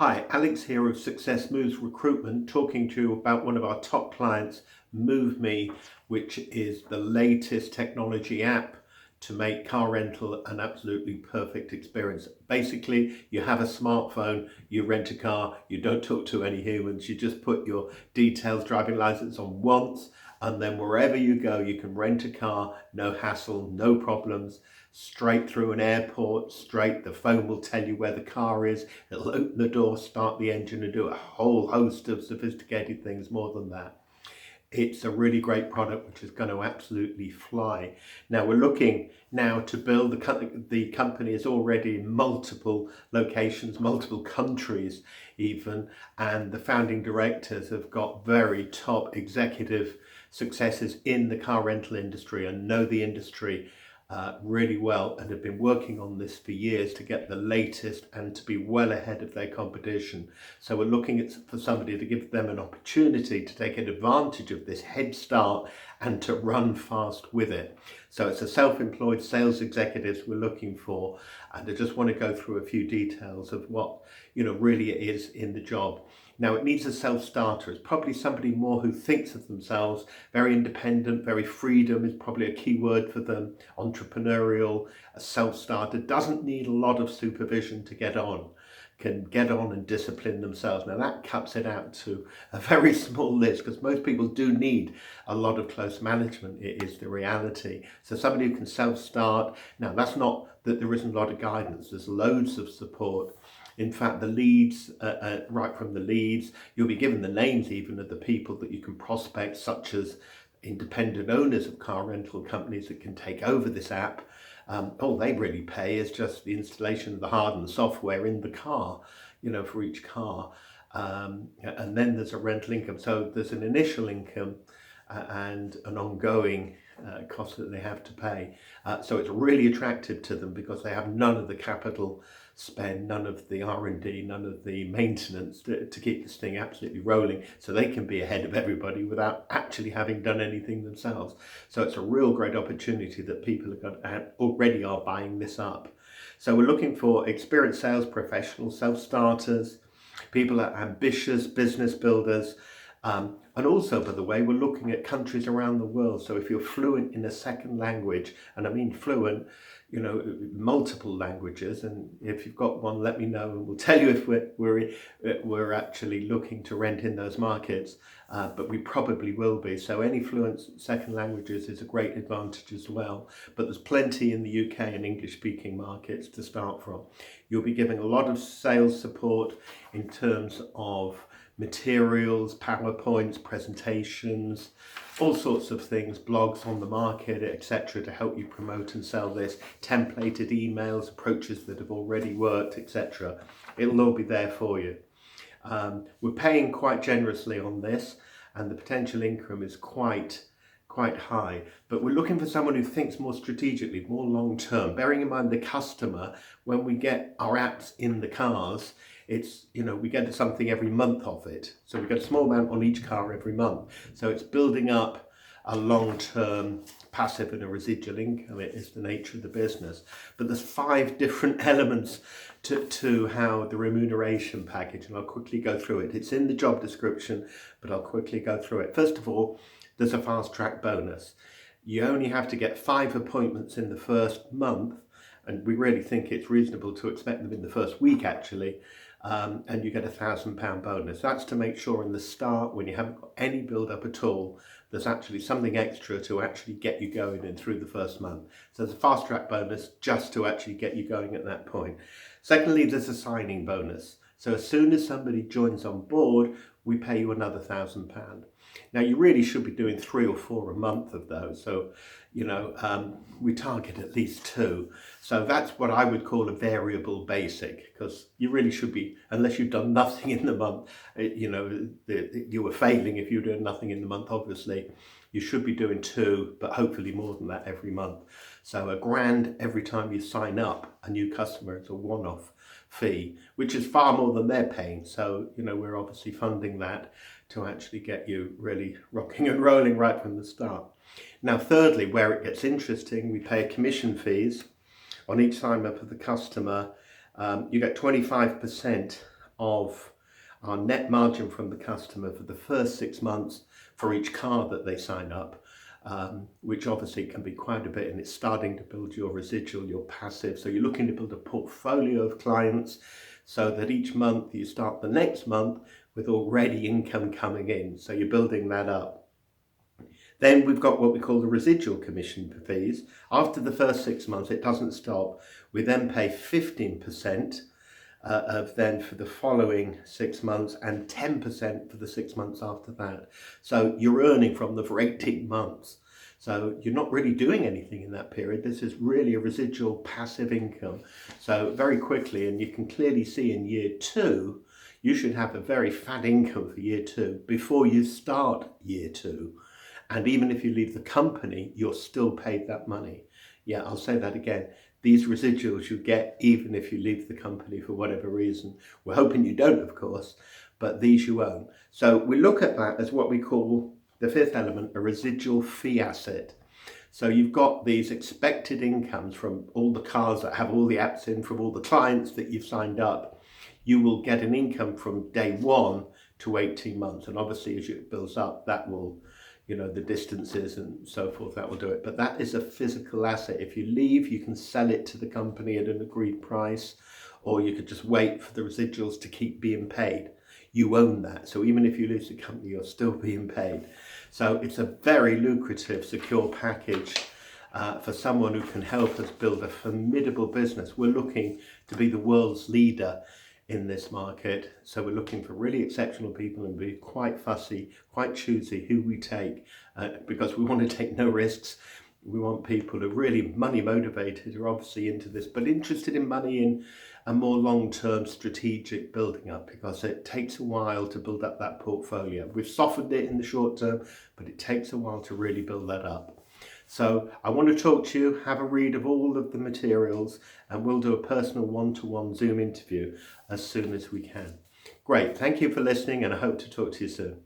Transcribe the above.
Hi, Alex here of Success Moves Recruitment, talking to you about one of our top clients, MoveMe, which is the latest technology app to make car rental an absolutely perfect experience. Basically, you have a smartphone, you rent a car, you don't talk to any humans, you just put your details, driving license on once, and then wherever you go, you can rent a car, no hassle, no problems, straight through an airport, straight. The phone will tell you where the car is, it'll open the door, start the engine, and do a whole host of sophisticated things more than that. It's a really great product which is going to absolutely fly. Now we're looking now to build the company is already in multiple locations, multiple countries even, and the founding directors have got very top executive successes in the car rental industry and know the industry really well, and have been working on this for years to get the latest and to be well ahead of their competition. So we're looking for somebody to give them an opportunity to take advantage of this head start and to run fast with it. So it's a self-employed sales executives we're looking for, and I just want to go through a few details of what really it is in the job. Now it needs a self-starter. It's probably somebody more who thinks of themselves, very independent, very freedom is probably a key word for them, entrepreneurial, a self-starter, doesn't need a lot of supervision to get on, can get on and discipline themselves. Now that cuts it out to a very small list because most people do need a lot of close management. It is the reality. So somebody who can self-start. Now that's not that there isn't a lot of guidance. There's loads of support. In fact, the leads, right from the leads, you'll be given the names even of the people that you can prospect, such as independent owners of car rental companies that can take over this app. All they really pay is just the installation of the hardware and software in the car, for each car. And then there's a rental income. So there's an initial income and an ongoing cost that they have to pay. So it's really attractive to them because they have none of the capital spend, none of the R&D, none of the maintenance to keep this thing absolutely rolling, so they can be ahead of everybody without actually having done anything themselves. So it's a real great opportunity that people already are buying this up. So we're looking for experienced sales professionals, self-starters, people that are ambitious business builders, and also, by the way, we're looking at countries around the world. So if you're fluent in a second language, and I mean fluent, multiple languages, and if you've got one, let me know and we'll tell you if we're actually looking to rent in those markets, but we probably will be. So any fluent second languages is a great advantage as well, but there's plenty in the UK and English speaking markets to start from. You'll be giving a lot of sales support in terms of materials, PowerPoints, presentations, all sorts of things, blogs on the market, etc., to help you promote and sell this, templated emails, approaches that have already worked, etc. It'll all be there for you. We're paying quite generously on this, and the potential income is quite high, but we're looking for someone who thinks more strategically, more long term, bearing in mind the customer. When we get our apps in the cars, it's, we get something every month of it, so we get a small amount on each car every month, so it's building up a long-term passive and a residual income. It is the nature of the business. But there's 5 different elements to how the remuneration package, and I'll quickly go through it. It's in the job description, but I'll quickly go through it. First of all, there's a fast track bonus. You only have to get 5 appointments in the first month, and we really think it's reasonable to expect them in the first week actually, and you get £1,000 bonus. That's to make sure in the start, when you haven't got any build up at all, there's actually something extra to actually get you going in through the first month. So there's a fast track bonus just to actually get you going at that point. Secondly, there's a signing bonus. So as soon as somebody joins on board, we pay you another £1,000. Now you really should be doing 3 or 4 a month of those. So, we target at least 2. So that's what I would call a variable basic, because you really should be, unless you've done nothing in the month, you were failing if you're doing nothing in the month, obviously. You should be doing 2, but hopefully more than that every month. So £1,000 every time you sign up a new customer. It's a one-off fee, which is far more than they're paying. So, we're obviously funding that to actually get you really rocking and rolling right from the start. Now, thirdly, where it gets interesting, we pay commission fees on each sign up of the customer. You get 25% of our net margin from the customer for the first 6 months for each car that they sign up, which obviously can be quite a bit, and it's starting to build your residual, your passive. So you're looking to build a portfolio of clients so that each month you start the next month with already income coming in. So you're building that up. Then we've got what we call the residual commission fees. After the first 6 months, it doesn't stop. We then pay 15% of then for the following 6 months and 10% for the 6 months after that. So you're earning from them for 18 months. So you're not really doing anything in that period. This is really a residual passive income. So very quickly, and you can clearly see in year 2, you should have a very fat income for year 2 before you start year 2. And even if you leave the company, you're still paid that money. Yeah, I'll say that again. These residuals you get even if you leave the company for whatever reason. We're hoping you don't, of course, but these you own. So we look at that as what we call the fifth element, a residual fee asset. So you've got these expected incomes from all the cars that have all the apps in, from all the clients that you've signed up. You will get an income from day 1 to 18 months. And obviously as it builds up, that will, the distances and so forth, that will do it. But that is a physical asset. If you leave, you can sell it to the company at an agreed price, or you could just wait for the residuals to keep being paid. You own that. So even if you lose the company, you're still being paid. So it's a very lucrative, secure package for someone who can help us build a formidable business. We're looking to be the world's leader in this market. So we're looking for really exceptional people and be quite fussy, quite choosy who we take, because we want to take no risks. We want people who are really money motivated, who are obviously into this, but interested in money in a more long-term strategic building up, because it takes a while to build up that portfolio. We've softened it in the short term, but it takes a while to really build that up. So I want to talk to you, have a read of all of the materials, and we'll do a personal one-to-one Zoom interview as soon as we can. Great, thank you for listening, and I hope to talk to you soon.